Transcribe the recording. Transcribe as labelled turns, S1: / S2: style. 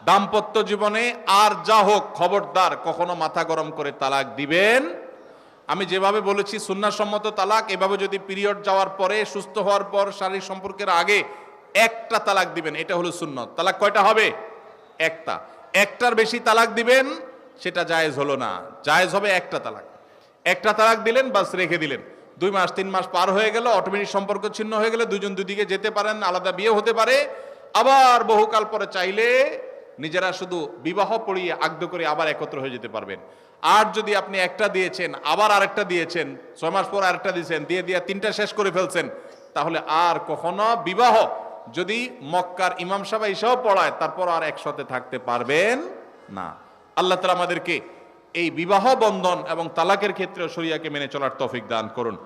S1: দাম্পত্য জীবনে আর যা হোক খবরদার কখনো মাথা গরম করে তালাক দিবেন। আমি যেভাবে বলেছি সুন্নাহসম্মত তালাক, এভাবে যদি পিরিয়ড যাওয়ার পরে, সুস্থ হওয়ার পর, শারীরিক সম্পর্কের আগে একটা তালাক দিবেন, এটা হলো সুন্নত। তালাক কয়টা হবে? একটা। একটার বেশি তালাক দিবেন সেটা জায়েজ হলো না, জায়েজ হবে একটা তালাক। একটা তালাক দিলেন, বাস রেখে দিলেন। 2 মাস 3 মাস পার হয়ে গেল, অটোমেটিক সম্পর্ক ছিন্ন হয়ে গেলে দুজন দুদিকে যেতে পারেন, আলাদা বিয়ে হতে পারে। আবার বহুকাল পরে চাইলে নিজেরা শুধু বিবাহ পড়িয়ে আগদ করে আবার একত্র হয়ে যেতে পারবেন। আর যদি আপনি একটা দিয়েছেন, আবার আরেকটা দিয়েছেন, 6 মাস পর আরেকটা দিয়েছেন, দিয়ে 3টা শেষ করে ফেলছেন, তাহলে আর কখনো বিবাহ যদি মক্কার ইমাম সাহেব এসেও পড়ায় তারপর আর একসাথে থাকতে পারবেন না। আল্লাহ তাআলা আমাদেরকে এই বিবাহ বন্ধন এবং তালাকের ক্ষেত্রে শরিয়াকে মেনে চলার তৌফিক দান করুন।